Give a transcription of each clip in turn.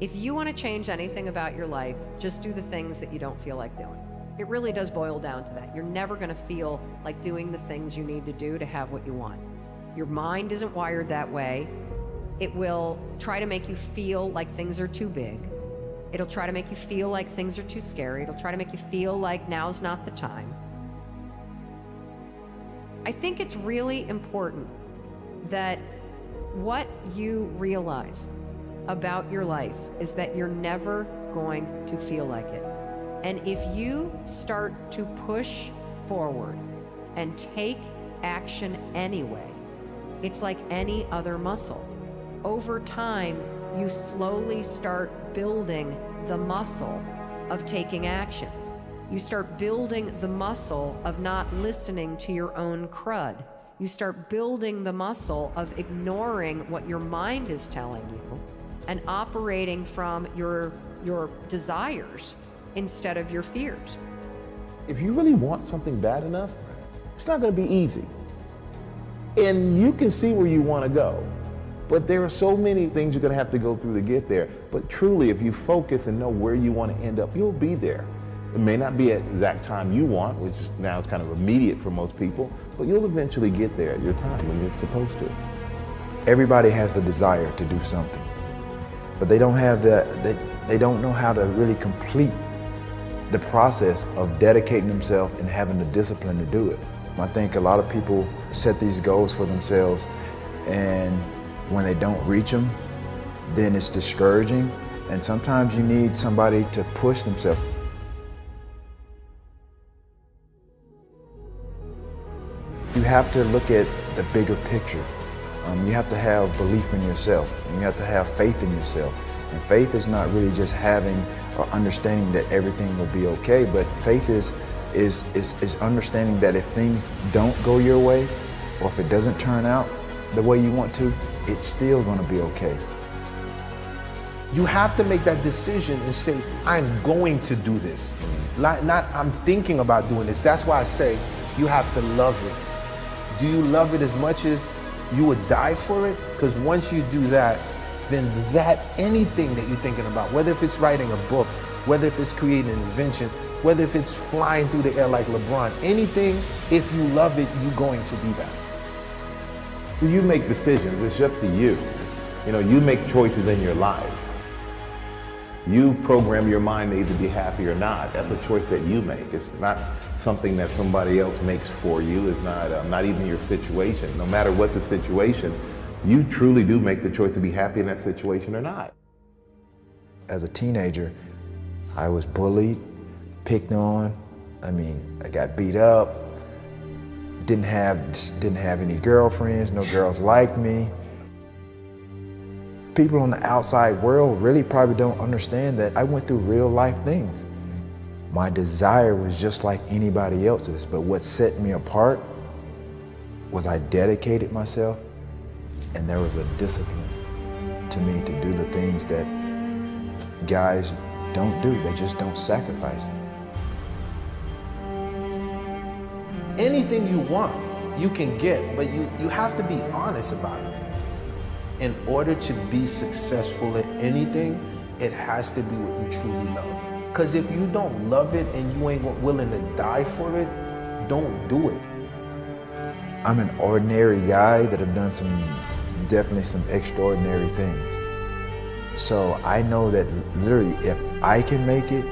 If you want to change anything about your life, just do the things that you don't feel like doing. It really does boil down to that. You're never going to feel like doing the things you need to do to have what you want. Your mind isn't wired that way. It will try to make you feel like things are too big. It'll try to make you feel like things are too scary. It'll try to make you feel like now's not the time. I think it's really important that what you realize about your life is that you're never going to feel like it. And if you start to push forward and take action anyway, it's like any other muscle. Over time, you slowly start building the muscle of taking action. You start building the muscle of not listening to your own crud. You start building the muscle of ignoring what your mind is telling you and operating from your desires instead of your fears. If you really want something bad enough, it's not going to be easy. And you can see where you want to go. But there are so many things you're going to have to go through to get there. But truly, if you focus and know where you want to end up, you'll be there. It may not be at the exact time you want, which is now is kind of immediate for most people, but you'll eventually get there at your time when you're supposed to. Everybody has the desire to do something, but they don't have they don't know how to really complete the process of dedicating themselves and having the discipline to do it. I think a lot of people set these goals for themselves, and when they don't reach them, then it's discouraging, and sometimes you need somebody to push themselves. You have to look at the bigger picture. You have to have belief in yourself, and you have to have faith in yourself. And faith is not really just having or understanding that everything will be okay, but faith is understanding that if things don't go your way, or if it doesn't turn out the way you want to, it's still going to be okay. You have to make that decision and say, I'm going to do this. Not I'm thinking about doing this. That's why I say you have to love it. Do you love it as much as you would die for it? Because once you do that, then anything that you're thinking about, whether if it's writing a book, whether if it's creating an invention, whether if it's flying through the air like LeBron, anything, if you love it, you're going to be that. You make decisions, it's up to you. You know, you make choices in your life. You program your mind to either be happy or not. That's a choice that you make. It's not something that somebody else makes for you. It's not even your situation. No matter what the situation, you truly do make the choice to be happy in that situation or not. As a teenager, I was bullied, picked on. I got beat up. Didn't have any girlfriends. No girls liked me. People on the outside world really probably don't understand that I went through real life things. My desire was just like anybody else's, but what set me apart was I dedicated myself, and there was a discipline to me to do the things that guys don't do. They just don't sacrifice. Anything you want, you can get, but you have to be honest about it. In order to be successful at anything, it has to be what you truly love. Because if you don't love it and you ain't willing to die for it, don't do it. I'm an ordinary guy that have done definitely some extraordinary things. So I know that literally if I can make it,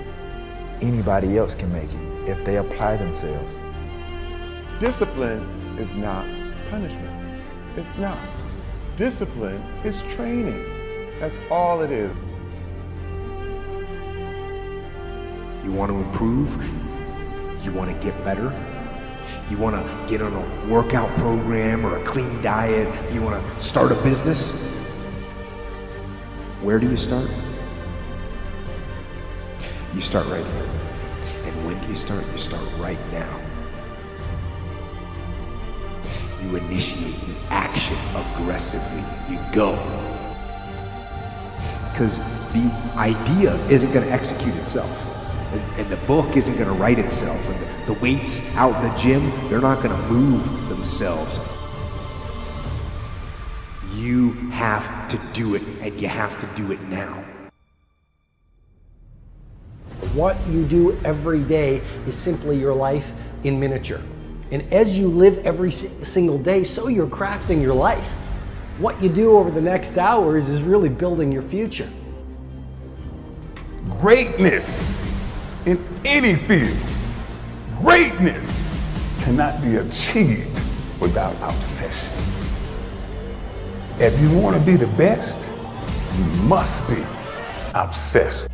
anybody else can make it if they apply themselves. Discipline is not punishment. It's not. Discipline is training. That's all it is. You want to improve? You want to get better? You want to get on a workout program or a clean diet? You want to start a business? Where do you start? You start right here. And when do you start? You start right now. You initiate the action aggressively. You go. Because the idea isn't going to execute itself. And the book isn't going to write itself. And the weights out in the gym, they're not going to move themselves. You have to do it, and you have to do it now. What you do every day is simply your life in miniature. And as you live every single day, so you're crafting your life. What you do over the next hours is really building your future. Greatness in any field, greatness cannot be achieved without obsession. If you want to be the best, you must be obsessed.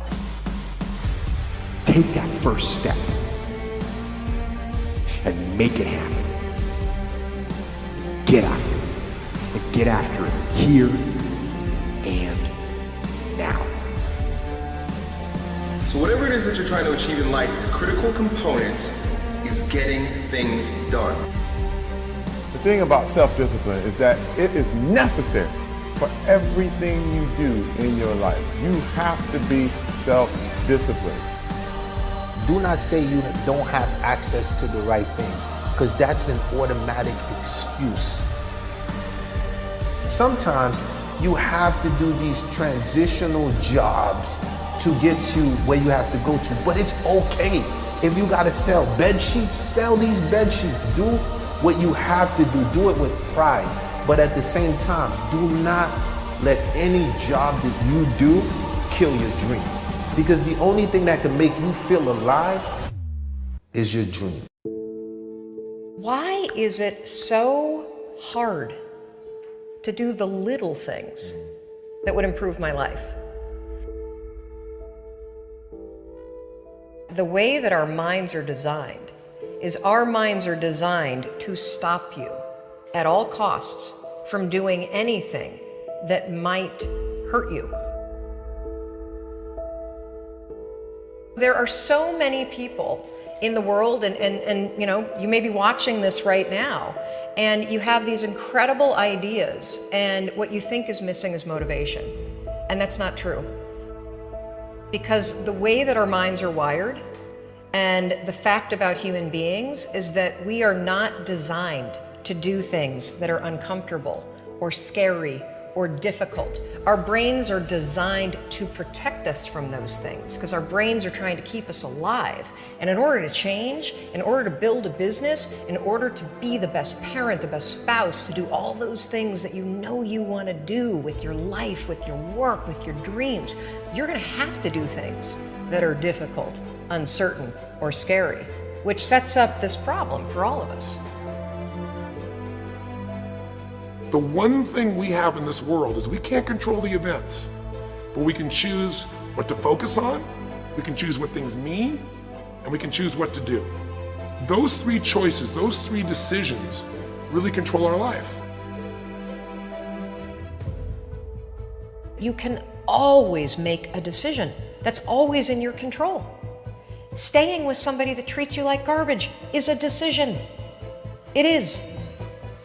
Take that first step and make it happen. Get after it. And get after it here and now. So whatever it is that you're trying to achieve in life, the critical component is getting things done. The thing about self-discipline is that it is necessary for everything you do in your life. You have to be self-disciplined. Do not say you don't have access to the right things, because that's an automatic excuse. Sometimes you have to do these transitional jobs to get you where you have to go to, but it's okay. If you gotta sell bed sheets, sell these bed sheets. Do what you have to do it with pride. But at the same time, do not let any job that you do kill your dream. Because the only thing that can make you feel alive is your dream. Why is it so hard to do the little things that would improve my life? The way that our minds are designed is our minds are designed to stop you at all costs from doing anything that might hurt you. There are so many people in the world, and you know, you may be watching this right now, and you have these incredible ideas, and what you think is missing is motivation. And that's not true. Because the way that our minds are wired, and the fact about human beings is that we are not designed to do things that are uncomfortable or scary or difficult. Our brains are designed to protect us from those things because our brains are trying to keep us alive. And in order to change, in order to build a business, in order to be the best parent, the best spouse, to do all those things that you know you want to do with your life, with your work, with your dreams, you're going to have to do things that are difficult, uncertain, or scary, which sets up this problem for all of us. The one thing we have in this world is we can't control the events, but we can choose what to focus on, we can choose what things mean, and we can choose what to do. Those three choices, those three decisions really control our life. You can always make a decision. That's always in your control. Staying with somebody that treats you like garbage is a decision. It is.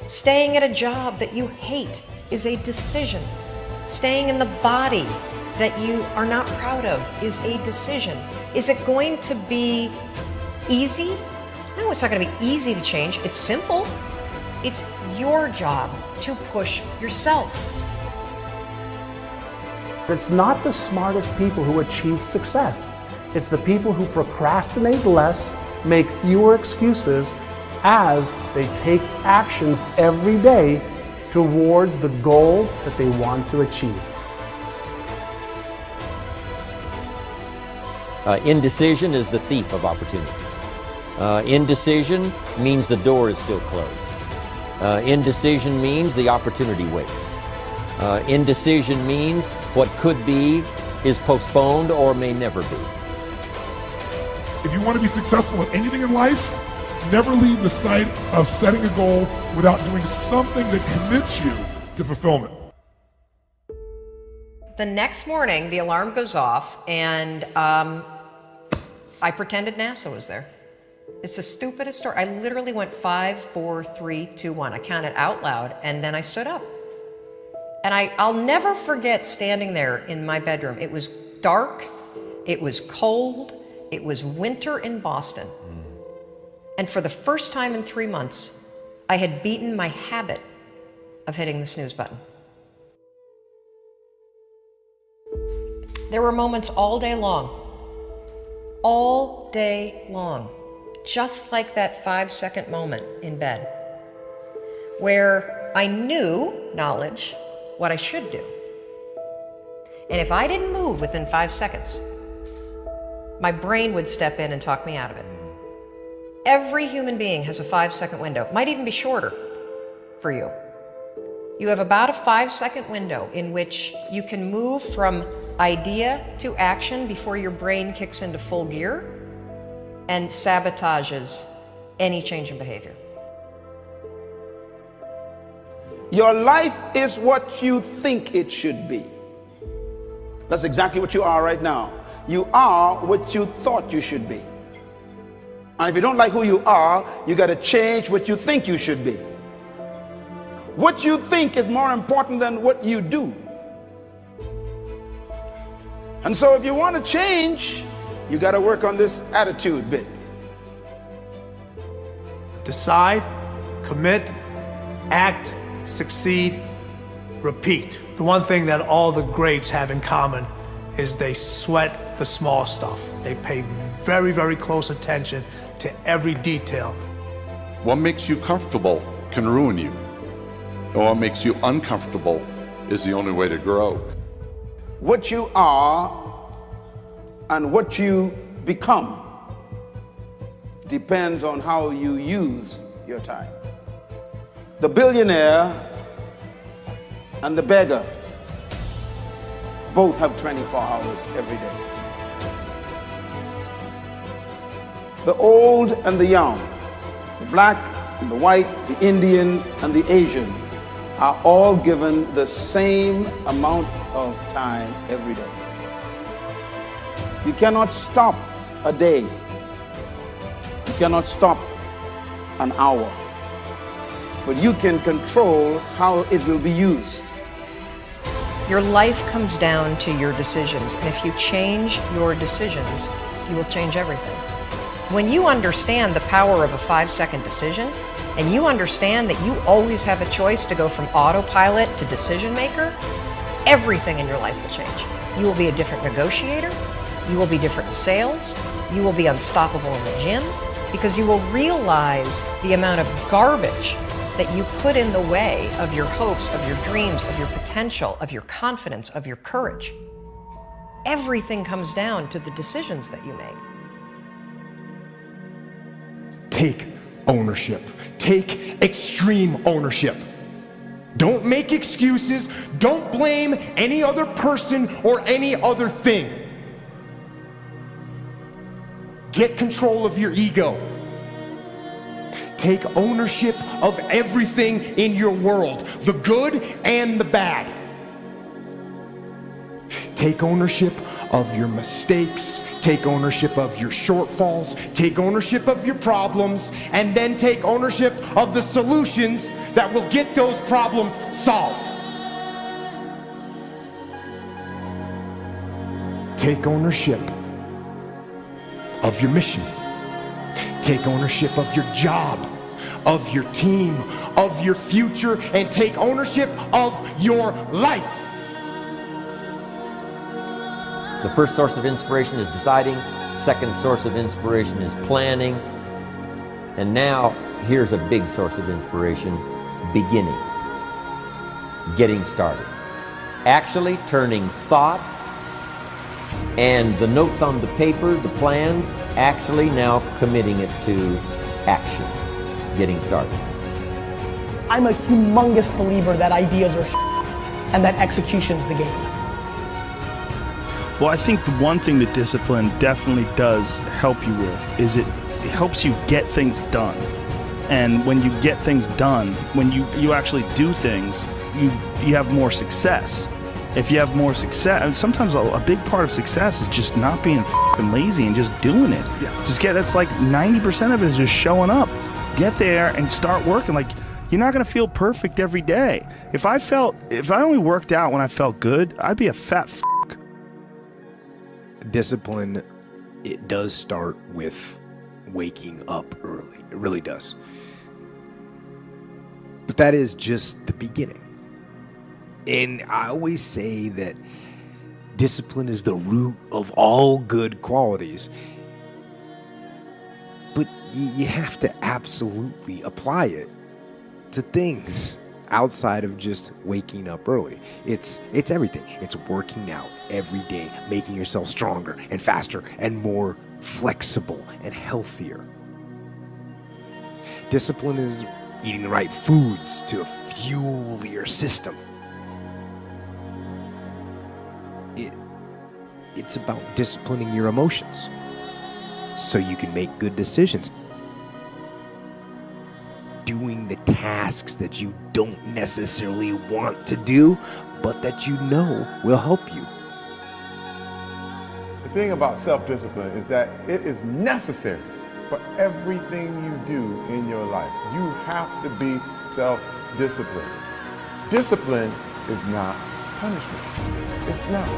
Staying at a job that you hate is a decision. Staying in the body that you are not proud of is a decision. Is it going to be easy? No, it's not going to be easy to change. It's simple. It's your job to push yourself. It's not the smartest people who achieve success. It's the people who procrastinate less, make fewer excuses, as they take actions every day towards the goals that they want to achieve. Indecision is the thief of opportunity. Indecision means the door is still closed. Indecision means the opportunity waits. Indecision means what could be is postponed or may never be. If you want to be successful in anything in life, never leave the sight of setting a goal without doing something that commits you to fulfillment. The next morning, the alarm goes off, and I pretended NASA was there. It's the stupidest story. I literally went 5, 4, 3, 2, 1. I counted out loud, and then I stood up. And I'll never forget standing there in my bedroom. It was dark, it was cold, it was winter in Boston. And for the first time in 3 months, I had beaten my habit of hitting the snooze button. There were moments all day long all day long, just like that 5-second moment in bed, where I knew, knowledge, what I should do. And if I didn't move within 5 seconds, my brain would step in and talk me out of it. Every human being has a 5-second window. It might even be shorter for you. You have about a 5-second window in which you can move from idea to action before your brain kicks into full gear and sabotages any change in behavior. Your life is what you think it should be. That's exactly what you are right now. You are what you thought you should be. And if you don't like who you are, you got to change what you think you should be. What you think is more important than what you do. And so if you want to change, you got to work on this attitude bit. Decide, commit, act, succeed, repeat. The one thing that all the greats have in common is they sweat the small stuff. They pay very, very close attention to every detail. What makes you comfortable can ruin you. And what makes you uncomfortable is the only way to grow. What you are and what you become depends on how you use your time. The billionaire and the beggar both have 24 hours every day. The old and the young, the black and the white, the Indian and the Asian are all given the same amount of time every day. You cannot stop a day. You cannot stop an hour. But you can control how it will be used. Your life comes down to your decisions, and if you change your decisions, you will change everything. When you understand the power of a 5-second decision, and you understand that you always have a choice to go from autopilot to decision maker, everything in your life will change. You will be a different negotiator, you will be different in sales, you will be unstoppable in the gym, because you will realize the amount of garbage that you put in the way of your hopes, of your dreams, of your potential, of your confidence, of your courage. Everything comes down to the decisions that you make. Take ownership. Take extreme ownership. Don't make excuses. Don't blame any other person or any other thing. Get control of your ego. Take ownership of everything in your world, the good and the bad. Take ownership of your mistakes. Take ownership of your shortfalls. Take ownership of your problems. And then take ownership of the solutions that will get those problems solved. Take ownership of your mission. Take ownership of your job, of your team, of your future, and take ownership of your life. The first source of inspiration is deciding. Second source of inspiration is planning. And now, here's a big source of inspiration, beginning. Getting started. Actually turning thought and the notes on the paper, the plans, actually now committing it to action. Getting started. I'm a humongous believer that ideas are and that execution's the game. Well, I think the one thing that discipline definitely does help you with is it helps you get things done. And when you get things done, when you actually do things, you have more success. If you have more success, and sometimes a big part of success is just not being f***ing lazy and just doing it. Yeah. That's like 90% of it is just showing up. Get there and start working. Like, you're not gonna feel perfect every day. If I only worked out when I felt good, I'd be a fat f***. Discipline, it does start with waking up early. It really does. But that is just the beginning. And I always say that discipline is the root of all good qualities. But you have to absolutely apply it to things outside of just waking up early. It's everything. It's working out every day, making yourself stronger and faster and more flexible and healthier. Discipline is eating the right foods to fuel your system. It's about disciplining your emotions so you can make good decisions. Doing the tasks that you don't necessarily want to do, but that you know will help you. The thing about self-discipline is that it is necessary for everything you do in your life. You have to be self-disciplined. Discipline is not punishment. It's not.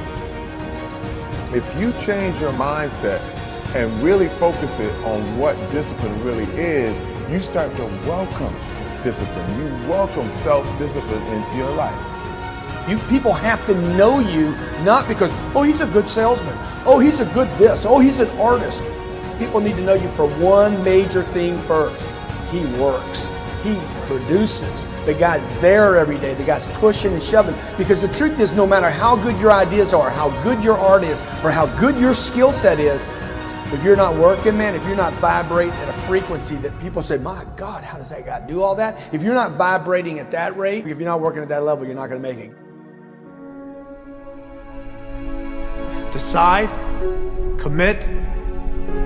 If you change your mindset and really focus it on what discipline really is, you start to welcome discipline. You welcome self-discipline into your life. You people have to know you, not because, oh, he's a good salesman. Oh, he's a good this. Oh, he's an artist. People need to know you for one major thing first. He works. He produces. The guy's there every day. The guy's pushing and shoving. Because the truth is, no matter how good your ideas are, how good your art is, or how good your skill set is, if you're not working, man, if you're not vibrating at a frequency that people say, my God, how does that guy do all that? If you're not vibrating at that rate, if you're not working at that level, you're not going to make it. Decide, commit,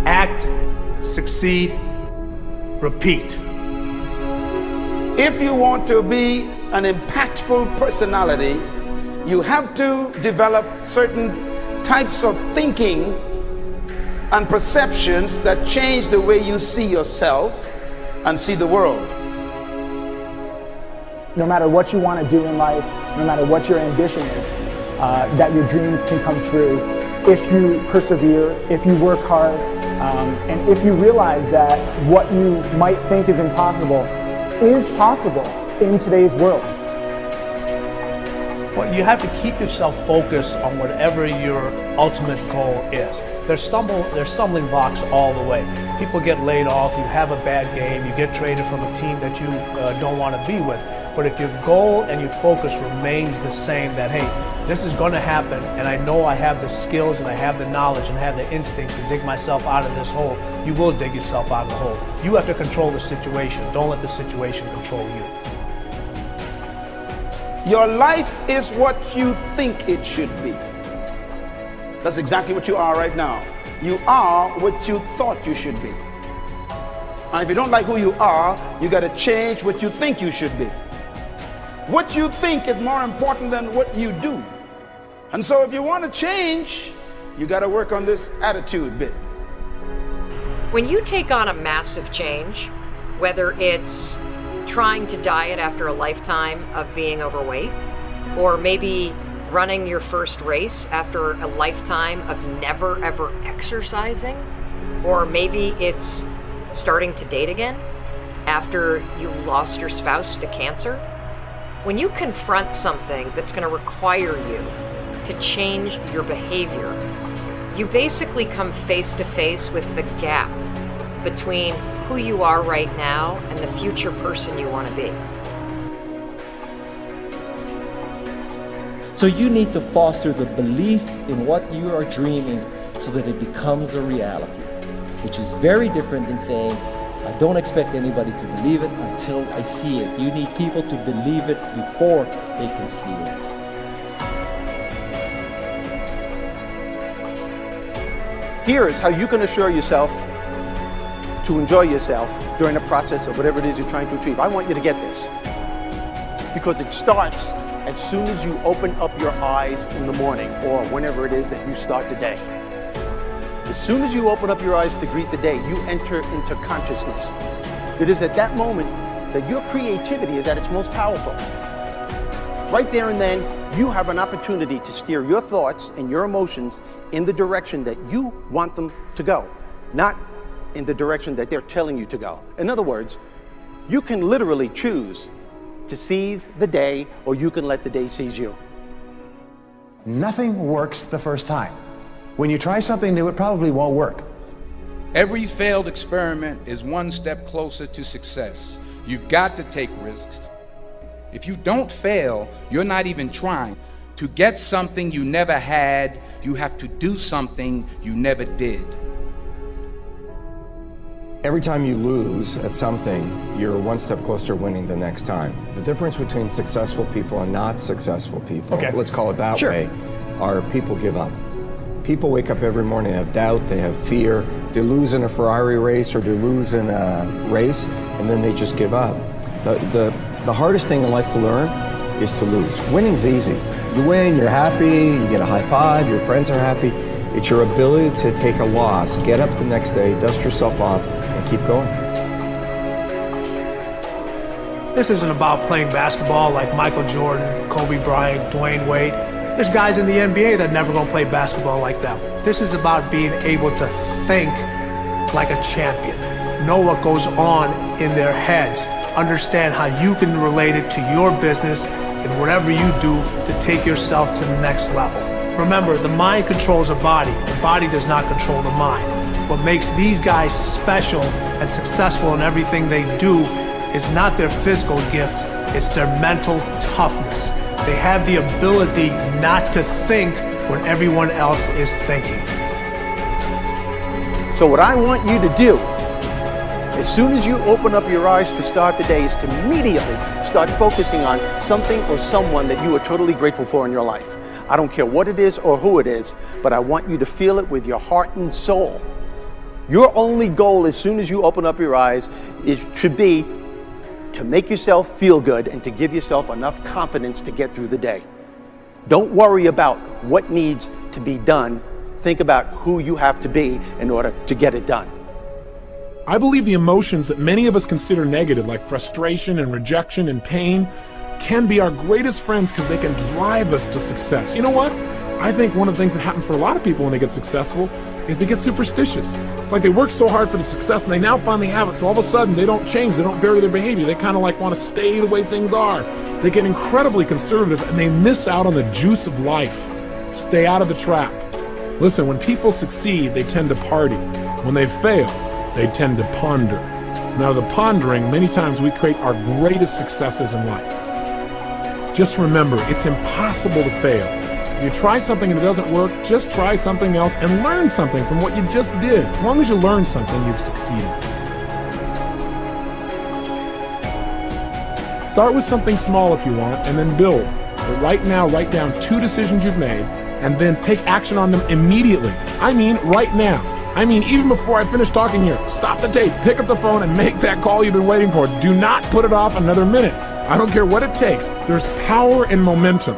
act, succeed, repeat. If you want to be an impactful personality, you have to develop certain types of thinking and perceptions that change the way you see yourself and see the world. No matter what you want to do in life, no matter what your ambition is, that your dreams can come true if you persevere, if you work hard, and if you realize that what you might think is impossible is possible in today's world. Well, you have to keep yourself focused on whatever your ultimate goal is. There's stumbling blocks all the way. People get laid off, you have a bad game, you get traded from a team that you don't want to be with. But if your goal and your focus remains the same, that hey, this is going to happen, and I know I have the skills and I have the knowledge and I have the instincts to dig myself out of this hole, you will dig yourself out of the hole. You have to control the situation. Don't let the situation control you. Your life is what you think it should be. That's exactly what you are right now. You are what you thought you should be. And if you don't like who you are, you got to change what you think you should be. What you think is more important than what you do. And so if you want to change, you got to work on this attitude bit. When you take on a massive change, whether it's trying to diet after a lifetime of being overweight, or maybe running your first race after a lifetime of never ever exercising, or maybe it's starting to date again after you lost your spouse to cancer. When you confront something that's going to require you to change your behavior, you basically come face to face with the gap between who you are right now and the future person you want to be. So you need to foster the belief in what you are dreaming so that it becomes a reality, which is very different than saying, I don't expect anybody to believe it until I see it. You need people to believe it before they can see it. Here is how you can assure yourself to enjoy yourself during the process of whatever it is you're trying to achieve. I want you to get this, because it starts as soon as you open up your eyes in the morning or whenever it is that you start the day. As soon as you open up your eyes to greet the day, you enter into consciousness. It is at that moment that your creativity is at its most powerful. Right there and then, you have an opportunity to steer your thoughts and your emotions in the direction that you want them to go, not in the direction that they're telling you to go. In other words, you can literally choose to seize the day, or you can let the day seize you. Nothing works the first time. When you try something new, it probably won't work. Every failed experiment is one step closer to success. You've got to take risks. If you don't fail, you're not even trying. To get something you never had, you have to do something you never did. Every time you lose at something, you're one step closer to winning the next time. The difference between successful people and not successful people, let's call it that way, are people give up. People wake up every morning, they have doubt, they have fear, they lose in a Ferrari race or they lose in a race, and then they just give up. The hardest thing in life to learn is to lose. Winning's easy. You win, you're happy, you get a high five, your friends are happy. It's your ability to take a loss, get up the next day, dust yourself off, and keep going. This isn't about playing basketball like Michael Jordan, Kobe Bryant, Dwayne Wade. There's guys in the NBA that never gonna play basketball like them. This is about being able to think like a champion, know what goes on in their heads, understand how you can relate it to your business and whatever you do to take yourself to the next level. Remember, the mind controls the body does not control the mind. What makes these guys special and successful in everything they do is not their physical gifts, it's their mental toughness. They have the ability not to think when everyone else is thinking. So what I want you to do, as soon as you open up your eyes to start the day, is to immediately start focusing on something or someone that you are totally grateful for in your life. I don't care what it is or who it is, but I want you to feel it with your heart and soul. Your only goal as soon as you open up your eyes should be to make yourself feel good and to give yourself enough confidence to get through the day. Don't worry about what needs to be done. Think about who you have to be in order to get it done. I believe the emotions that many of us consider negative, like frustration and rejection and pain, can be our greatest friends because they can drive us to success. You know what? I think one of the things that happens for a lot of people when they get successful is they get superstitious. It's like they work so hard for the success and they now finally have it, so all of a sudden they don't change, they don't vary their behavior, they kind of like want to stay the way things are. They get incredibly conservative and they miss out on the juice of life. Stay out of the trap. Listen, when people succeed, they tend to party. When they fail, they tend to ponder. Now, the pondering, many times we create our greatest successes in life. Just remember, it's impossible to fail. If you try something and it doesn't work, just try something else and learn something from what you just did. As long as you learn something, you've succeeded. Start with something small if you want, and then build. But right now, write down 2 decisions you've made, and then take action on them immediately. I mean, right now. I mean, even before I finish talking here, stop the tape, pick up the phone, and make that call you've been waiting for. Do not put it off another minute. I don't care what it takes. There's power in momentum.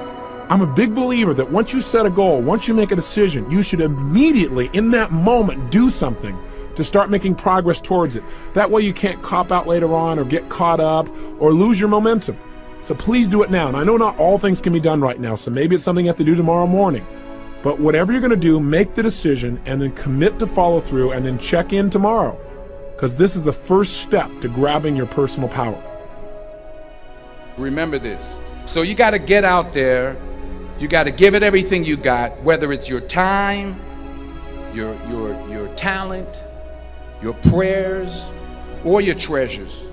I'm a big believer that once you set a goal, once you make a decision, you should immediately, in that moment, do something to start making progress towards it. That way you can't cop out later on or get caught up or lose your momentum. So please do it now. And I know not all things can be done right now, so maybe it's something you have to do tomorrow morning. But whatever you're going to do, make the decision and then commit to follow through and then check in tomorrow. Because this is the first step to grabbing your personal power. Remember this. So you got to get out there. You got to give it everything you got, whether it's your time, your talent, your prayers, or your treasures.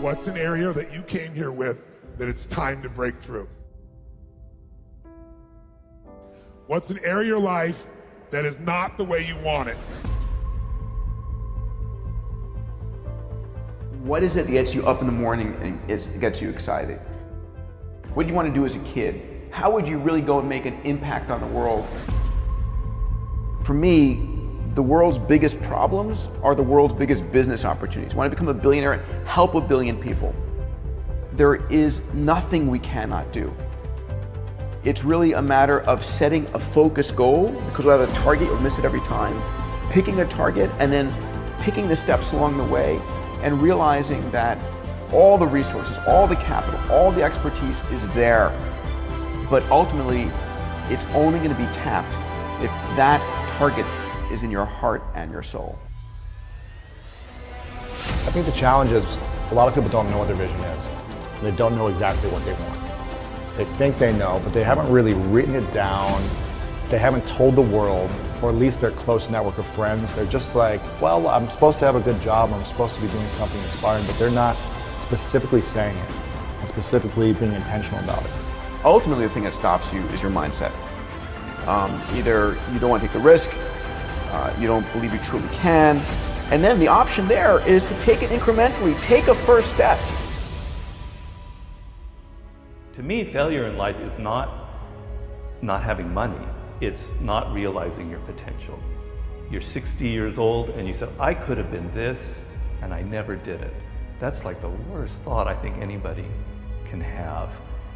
What's an area that you came here with that it's time to break through? What's an area of your life that is not the way you want it? What is it that gets you up in the morning and gets you excited? What do you want to do as a kid? How would you really go and make an impact on the world? For me, the world's biggest problems are the world's biggest business opportunities. Want to become a billionaire and help 1 billion people. There is nothing we cannot do. It's really a matter of setting a focused goal, because without a target, you'll miss it every time. Picking a target and then picking the steps along the way and realizing that all the resources, all the capital, all the expertise is there. But ultimately, it's only going to be tapped if that target is in your heart and your soul. I think the challenge is a lot of people don't know what their vision is. They don't know exactly what they want. They think they know, but they haven't really written it down. They haven't told the world, or at least their close network of friends. They're just like, well, I'm supposed to have a good job, I'm supposed to be doing something inspiring, but they're not specifically saying it and specifically being intentional about it. Ultimately, the thing that stops you is your mindset. Either you don't want to take the risk, you don't believe you truly can, and then the option there is to take it incrementally, take a first step. To me, failure in life is not having money. It's not realizing your potential. You're 60 years old and you said, I could have been this, and I never did it. That's like the worst thought I think anybody can have.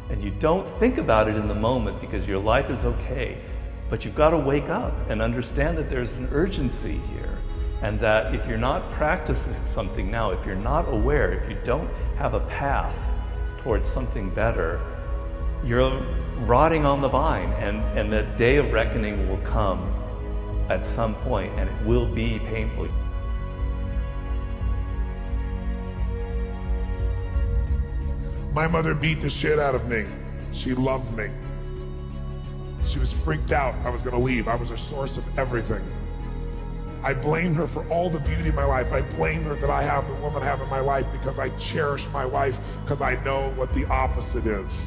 And you don't think about it in the moment because your life is okay, but you've got to wake up and understand that there's an urgency here, and that if you're not practicing something now, if you're not aware, if you don't have a path towards something better, you're rotting on the vine, and the day of reckoning will come at some point, and it will be painful. My mother beat the shit out of me. She loved me. She was freaked out I was gonna leave. I was a source of everything. I blame her for all the beauty in my life. I blame her that I have the woman I have in my life because I cherish my wife, because I know what the opposite is.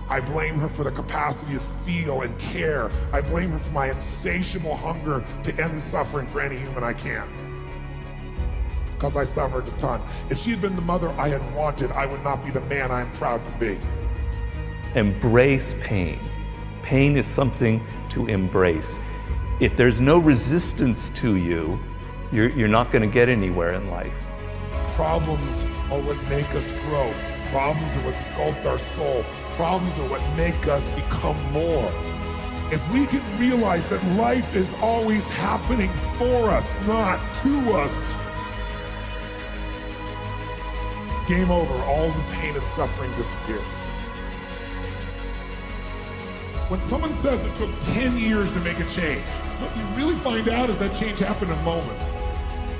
I blame her for the capacity to feel and care. I blame her for my insatiable hunger to end suffering for any human I can. Because I suffered a ton. If she had been the mother I had wanted, I would not be the man I am proud to be. Embrace pain. Pain is something to embrace. If there's no resistance to you, you're not going to get anywhere in life. Problems are what make us grow. Problems are what sculpt our soul. Problems are what make us become more. If we can realize that life is always happening for us, not to us, game over. All the pain and suffering disappears. When someone says it took 10 years to make a change, what you really find out is that change happened in a moment.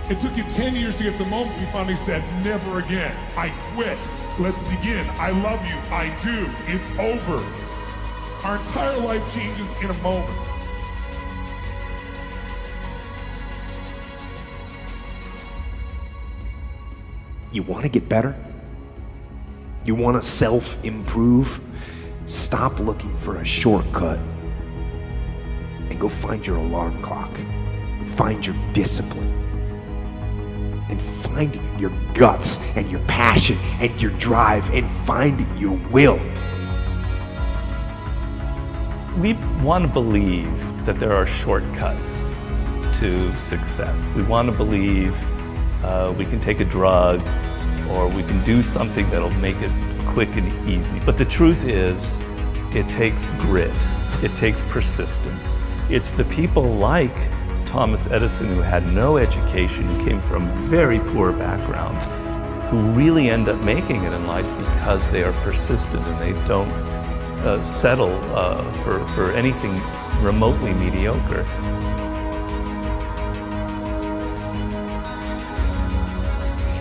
It took you 10 years to get the moment you finally said, never again. I quit. Let's begin. I love you. I do. It's over. Our entire life changes in a moment. You want to get better? You want to self-improve? Stop looking for a shortcut and go find your alarm clock. Find your discipline. And find your guts and your passion and your drive, and find your will. We want to believe that there are shortcuts to success. We want to believe we can take a drug, or we can do something that'll make it quick and easy. But the truth is, it takes grit. It takes persistence. It's the people like Thomas Edison, who had no education, who came from a very poor background, who really end up making it in life because they are persistent and they don't settle for anything remotely mediocre.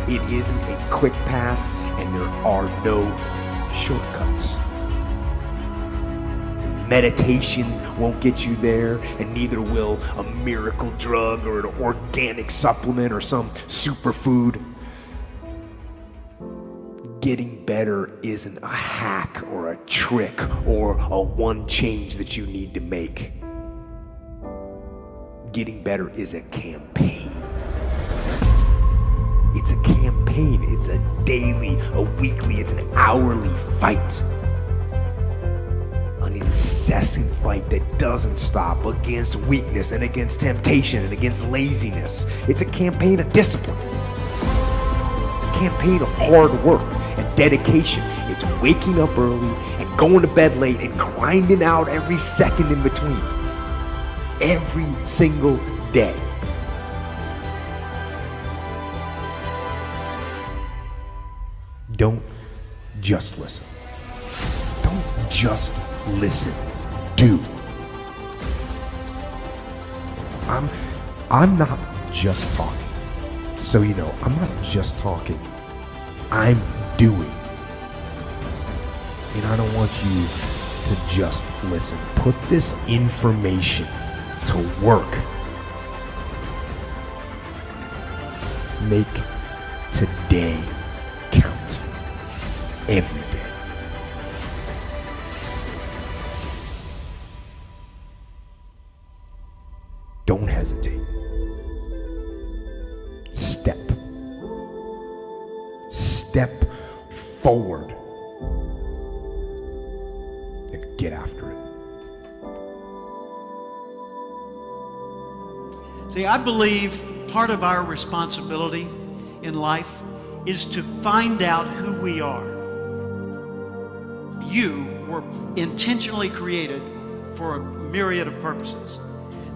It isn't a quick path, and there are no shortcuts. Meditation won't get you there, and neither will a miracle drug or an organic supplement or some superfood. Getting better isn't a hack or a trick or a one change that you need to make. Getting better is a campaign. It's a campaign. It's a daily, a weekly, it's an hourly fight. An incessant fight that doesn't stop against weakness and against temptation and against laziness. It's a campaign of discipline. It's a campaign of hard work and dedication. It's waking up early and going to bed late and grinding out every second in between. Every single day. Don't just listen. Don't just listen. Do. I'm not just talking. So you know, I'm not just talking. I'm doing. And I don't you to just listen. Put this information to work. Make today count. Every day. Don't hesitate. Step forward and get after it. See, I believe part of our responsibility in life is to find out who we are. You were intentionally created for a myriad of purposes.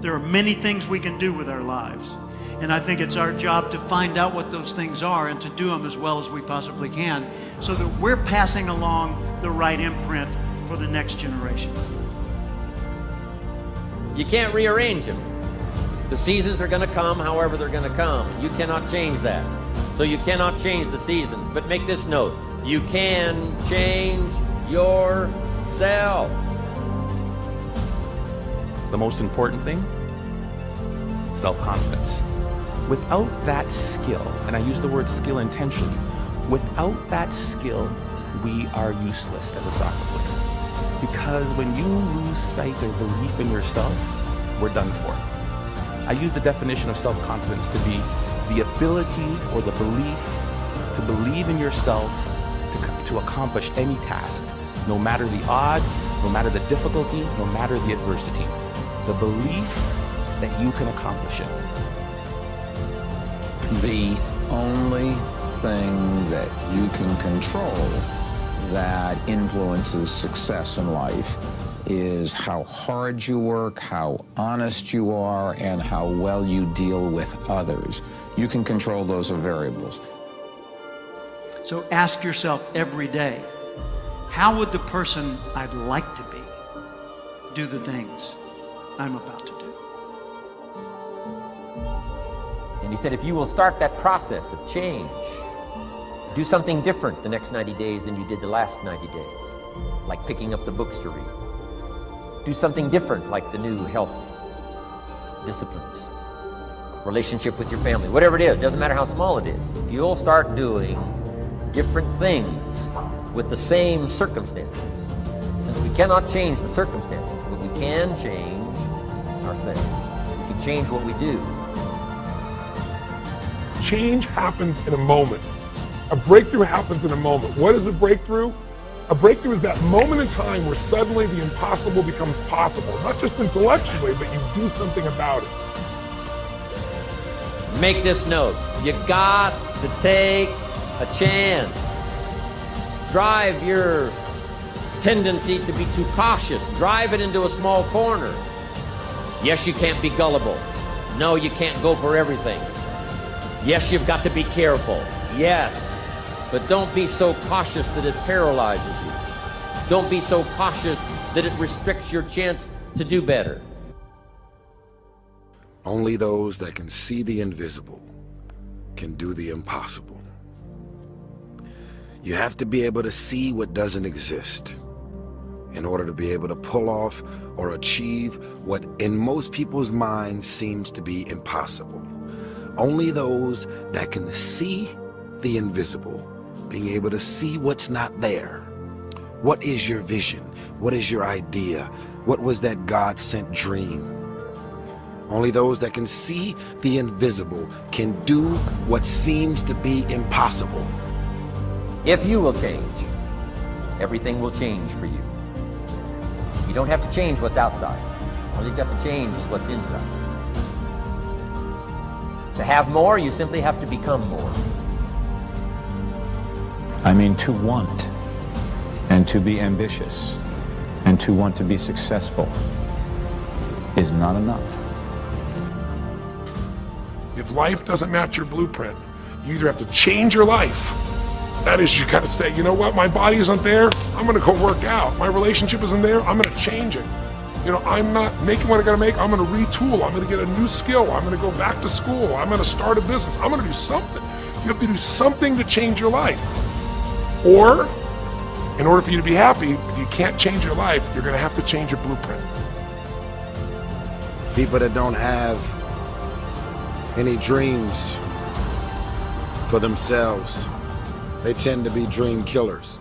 There are many things we can do with our lives. And I think it's our job to find out what those things are and to do them as well as we possibly can so that we're passing along the right imprint for the next generation. You can't rearrange them. The seasons are going to come however they're going to come. You cannot change that. So you cannot change the seasons. But make this note, you can change yourself. The most important thing? Self-confidence. Without that skill, and I use the word skill intentionally, without that skill, we are useless as a soccer player. Because when you lose sight or belief in yourself, we're done for. I use the definition of self-confidence to be the ability or the belief to believe in yourself to accomplish any task, no matter the odds, no matter the difficulty, no matter the adversity. The belief that you can accomplish it. The only thing that you can control that influences success in life is how hard you work, how honest you are, and how well you deal with others. You can control those variables. So ask yourself every day, how would the person I'd like to be do the things I'm about to do? And he said, if you will start that process of change, do something different the next 90 days than you did the last 90 days, like picking up the books to read. Do something different, like the new health disciplines, relationship with your family, whatever it is, doesn't matter how small it is. If you'll start doing different things with the same circumstances, since we cannot change the circumstances, but we can change ourselves. We can change what we do. Change happens in a moment. A breakthrough happens in a moment. What is a breakthrough? A breakthrough is that moment in time where suddenly the impossible becomes possible. Not just intellectually, but you do something about it. Make this note. You got to take a chance. Drive your tendency to be too cautious. Drive it into a small corner. Yes, you can't be gullible. No, you can't go for everything. Yes, you've got to be careful. Yes, but don't be so cautious that it paralyzes you. Don't be so cautious that it restricts your chance to do better. Only those that can see the invisible can do the impossible. You have to be able to see what doesn't exist in order to be able to pull off or achieve what in most people's minds seems to be impossible. Only those that can see the invisible, being able to see what's not there. What is your vision? What is your idea? What was that God-sent dream? Only those that can see the invisible can do what seems to be impossible. If you will change, everything will change for you. You don't have to change what's outside. All you've got to change is what's inside. To have more, you simply have to become more. I mean, to want and to be ambitious and to want to be successful is not enough. If life doesn't match your blueprint, you either have to change your life. That is, you gotta say, you know what, my body isn't there, I'm gonna go work out. My relationship isn't there, I'm gonna change it. You know, I'm not making what I gotta make, I'm gonna retool, I'm gonna get a new skill, I'm gonna go back to school, I'm gonna start a business, I'm gonna do something. You have to do something to change your life. Or In order for you to be happy, if you can't change your life, you're going to have to change your blueprint. People that don't have any dreams for themselves, they tend to be dream killers.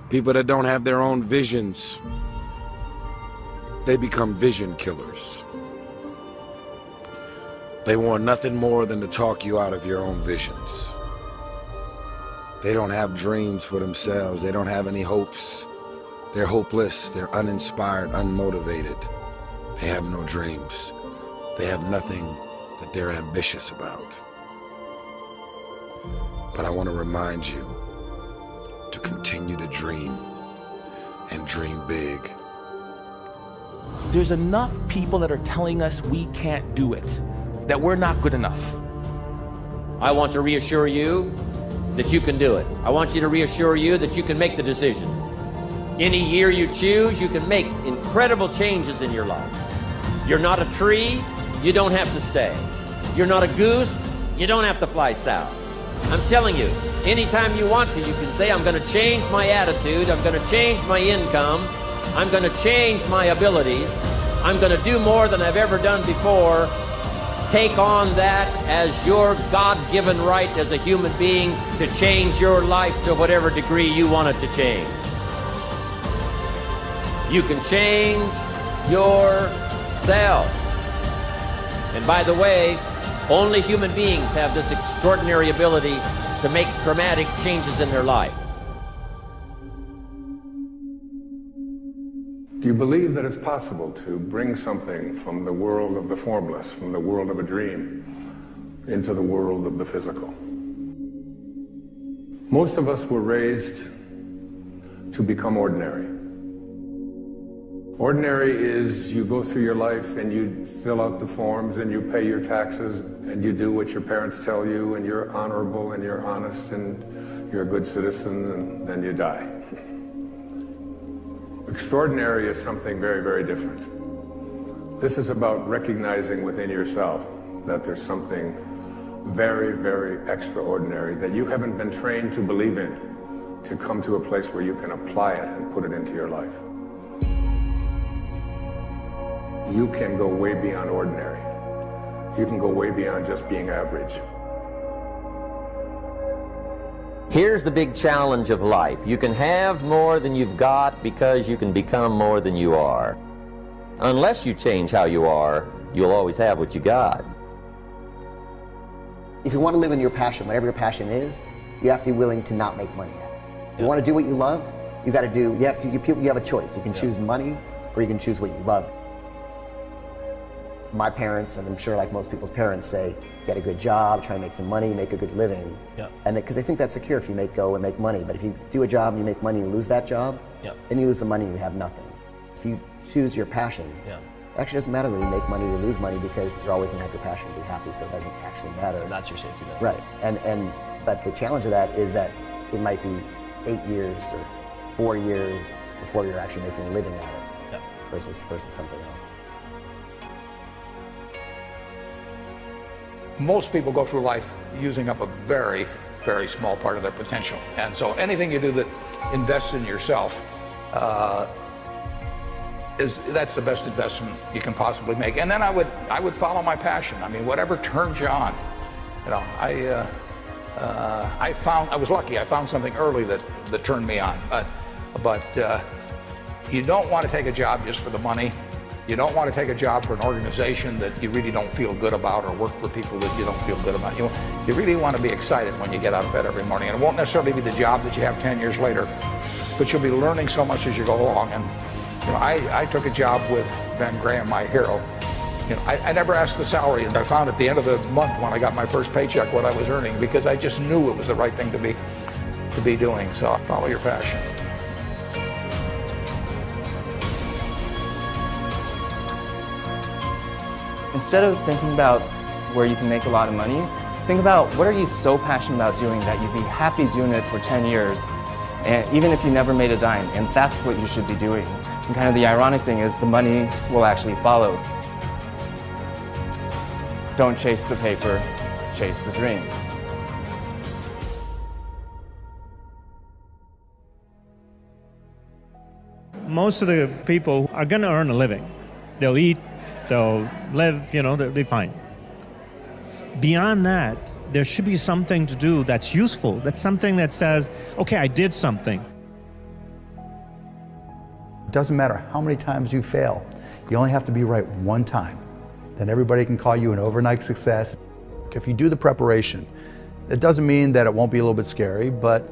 People that don't have their own visions, they become vision killers. They want nothing more than to talk you out of your own visions. They don't have dreams for themselves. They don't have any hopes. They're hopeless. They're uninspired, unmotivated. They have no dreams. They have nothing that they're ambitious about. But I want to remind you to continue to dream and dream big. There's enough people that are telling us we can't do it, that we're not good enough. I want to reassure you that you can do it. I want you to reassure you that you can make the decisions. Any year you choose, you can make incredible changes in your life. You're not a tree, you don't have to stay. You're not a goose, you don't have to fly south. I'm telling you, anytime you want to, you can say, I'm going to change my attitude, I'm going to change my income, I'm going to change my abilities, I'm going to do more than I've ever done before. Take on that as your God-given right as a human being to change your life to whatever degree you want it to change. You can change yourself. And by the way, only human beings have this extraordinary ability to make dramatic changes in their life. Do you believe that it's possible to bring something from the world of the formless, from the world of a dream, into the world of the physical? Most of us were raised to become ordinary. Ordinary is you go through your life and you fill out the forms and you pay your taxes and you do what your parents tell you and you're honorable and you're honest and you're a good citizen and then you die. Extraordinary is something very, very different. This is about recognizing within yourself that there's something very, very extraordinary that you haven't been trained to believe in, to come to a place where you can apply it and put it into your life. You can go way beyond ordinary. You can go way beyond just being average. Here's the big challenge of life. You can have more than you've got because you can become more than you are. Unless you change how you are, you'll always have what you got. If you want to live in your passion, whatever your passion is, you have to be willing to not make money at it. You want to do what you love, you have a choice. You can choose money or you can choose what you love. My parents, and I'm sure like most people's parents, say, get a good job, try and make some money, make a good living. Yep. And because they think that's secure if you go and make money. But if you do a job and you make money and lose that job, Yep. then you lose the money and you have nothing. If you choose your passion, Yeah. it actually doesn't matter whether you make money or you lose money because you're always going to have your passion to be happy, so it doesn't actually matter. That's your safety net. Right. But the challenge of that is that it might be 8 years or 4 years before you're actually making a living at it Yep. versus something else. Most people go through life using up a very, very small part of their potential. And so anything you do that invests in yourself, that's the best investment you can possibly make. And then I would follow my passion. I mean, whatever turns you on. You know, I was lucky. I found something early that turned me on. But you don't want to take a job just for the money. You don't want to take a job for an organization that you really don't feel good about or work for people that you don't feel good about. You really want to be excited when you get out of bed every morning. And it won't necessarily be the job that you have 10 years later, but you'll be learning so much as you go along. And you know, I took a job with Ben Graham, my hero. You know, I never asked the salary, and I found at the end of the month when I got my first paycheck what I was earning because I just knew it was the right thing to be doing. So follow your passion. Instead of thinking about where you can make a lot of money, think about what are you so passionate about doing that you'd be happy doing it for 10 years, and even if you never made a dime, and that's what you should be doing. And kind of the ironic thing is the money will actually follow. Don't chase the paper, chase the dream. most of the people are going to earn a living. They'll eat, they'll live, they'll be fine. Beyond that, there should be something to do that's useful. That's something that says, okay, I did something. It doesn't matter how many times you fail. You only have to be right one time. Then everybody can call you an overnight success. If you do the preparation, it doesn't mean that it won't be a little bit scary, but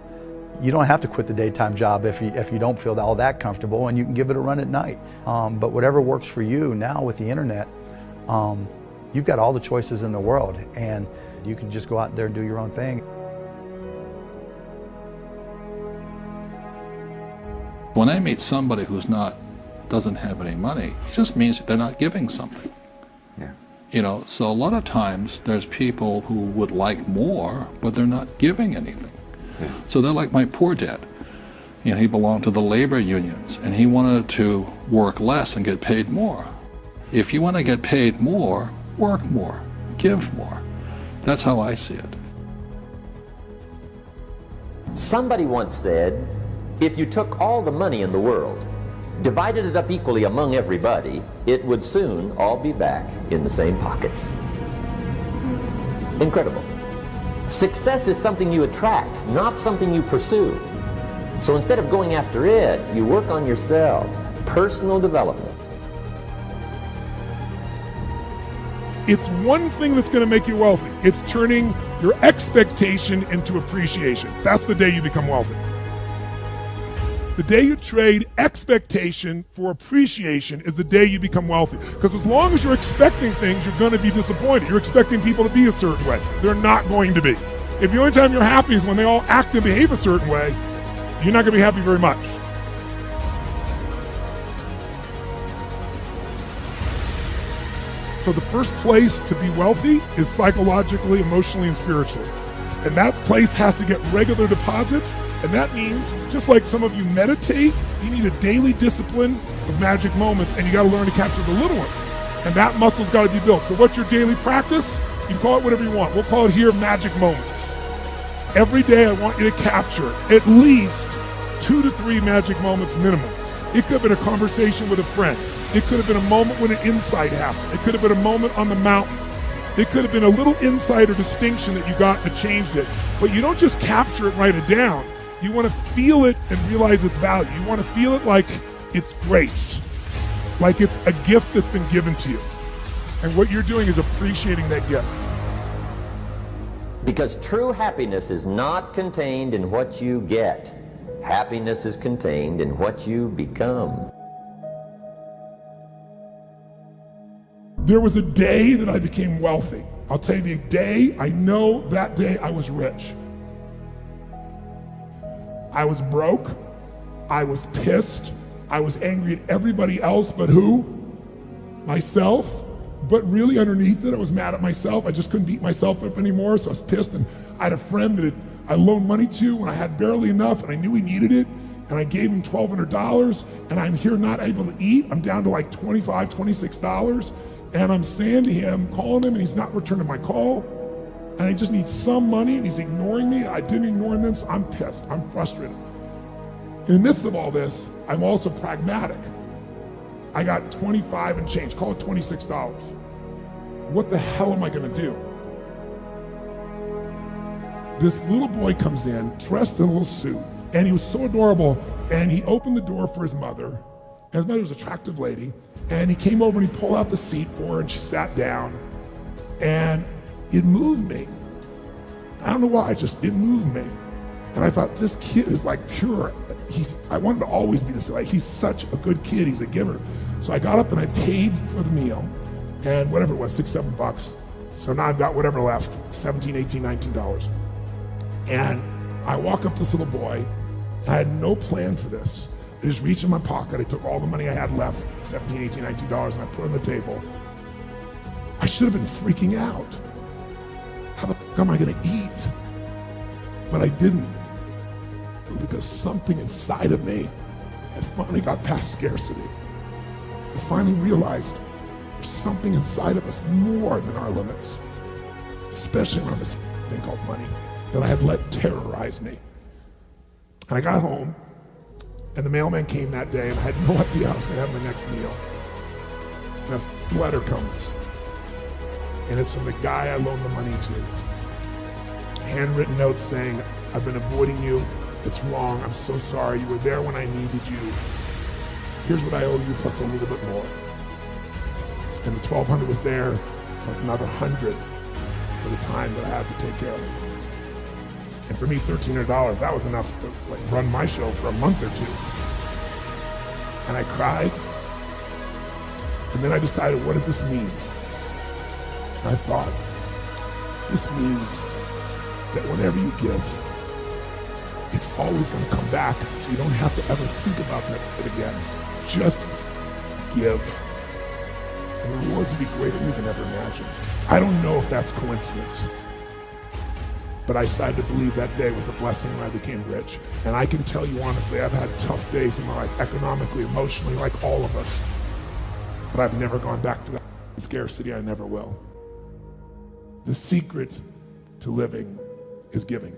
you don't have to quit the daytime job if you don't feel all that comfortable, and you can give it a run at night. But whatever works for you now with the internet, you've got all the choices in the world, and you can just go out there and do your own thing. When I meet somebody who's doesn't have any money, it just means that they're not giving something. Yeah. So a lot of times there's people who would like more, but they're not giving anything. Yeah. So they're like my poor dad. He belonged to the labor unions, and he wanted to work less and get paid more. If you want to get paid more, work more, give more. That's how I see it. Somebody once said, if you took all the money in the world, divided it up equally among everybody, it would soon all be back in the same pockets. Incredible. Success is something you attract, not something you pursue. So instead of going after it, you work on yourself. Personal development. It's one thing that's going to make you wealthy. It's turning your expectation into appreciation. That's the day you become wealthy. The day you trade expectation for appreciation is the day you become wealthy. Because as long as you're expecting things, you're going to be disappointed. You're expecting people to be a certain way. They're not going to be. If the only time you're happy is when they all act and behave a certain way, you're not going to be happy very much. So the first place to be wealthy is psychologically, emotionally, and spiritually. And that place has to get regular deposits. And that means, just like some of you meditate, you need a daily discipline of magic moments, and you got to learn to capture the little ones. And that muscle's got to be built. So what's your daily practice? You can call it whatever you want. We'll call it here magic moments. Every day I want you to capture at least 2 to 3 magic moments minimum. It could have been a conversation with a friend. It could have been a moment when an insight happened. It could have been a moment on the mountain. It could have been a little insight or distinction that you got that changed it. But you don't just capture it, write it down. You want to feel it and realize its value. You want to feel it like it's grace, like it's a gift that's been given to you. And what you're doing is appreciating that gift. Because true happiness is not contained in what you get. Happiness is contained in what you become. There was a day that I became wealthy. I'll tell you the day, I know that day I was rich. I was broke, I was pissed, I was angry at everybody else but who? Myself. But really underneath it, I was mad at myself. I just couldn't beat myself up anymore, so I was pissed. And I had a friend that I loaned money to when I had barely enough, and I knew he needed it, and I gave him $1,200, and I'm here not able to eat. I'm down to like $25, $26. And I'm saying to him, calling him, and he's not returning my call. And I just need some money, and he's ignoring me. I didn't ignore him, so I'm pissed. I'm frustrated. In the midst of all this, I'm also pragmatic. I got 25 and change, call it $26. What the hell am I gonna do? This little boy comes in, dressed in a little suit, and he was so adorable, and he opened the door for his mother, and his mother was an attractive lady, and he came over and he pulled out the seat for her, and she sat down, and it moved me. I don't know why, it moved me. And I thought, this kid is like pure. I wanted to always be this way. He's such a good kid, he's a giver. So I got up and I paid for the meal, and whatever it was, $6, $7. So now I've got whatever left, $17, $18, $19. And I walk up to this little boy, and I had no plan for this. I just reached in my pocket, I took all the money I had left, $17, $18, $19, and I put it on the table. I should have been freaking out. How the f am I gonna eat? But I didn't, because something inside of me had finally got past scarcity. I finally realized there's something inside of us more than our limits, especially around this thing called money, that I had let terrorize me. And I got home, And the mailman came that day, and I had no idea I was going to have my next meal. And a letter comes, and it's from the guy I loaned the money to. Handwritten note saying, I've been avoiding you. It's wrong. I'm so sorry. You were there when I needed you. Here's what I owe you plus a little bit more. And the $1,200 was there, plus another $100 for the time that I had to take care of it. And for me, $1,300, that was enough to run my show for a month or two. And I cried. And then I decided, what does this mean? And I thought, this means that whenever you give, it's always going to come back, so you don't have to ever think about that again. Just give. And the rewards will be greater than you can ever imagine. I don't know if that's coincidence, but I decided to believe that day was a blessing when I became rich. And I can tell you honestly, I've had tough days in my life, economically, emotionally, like all of us. But I've never gone back to that scarcity. I never will. The secret to living is giving.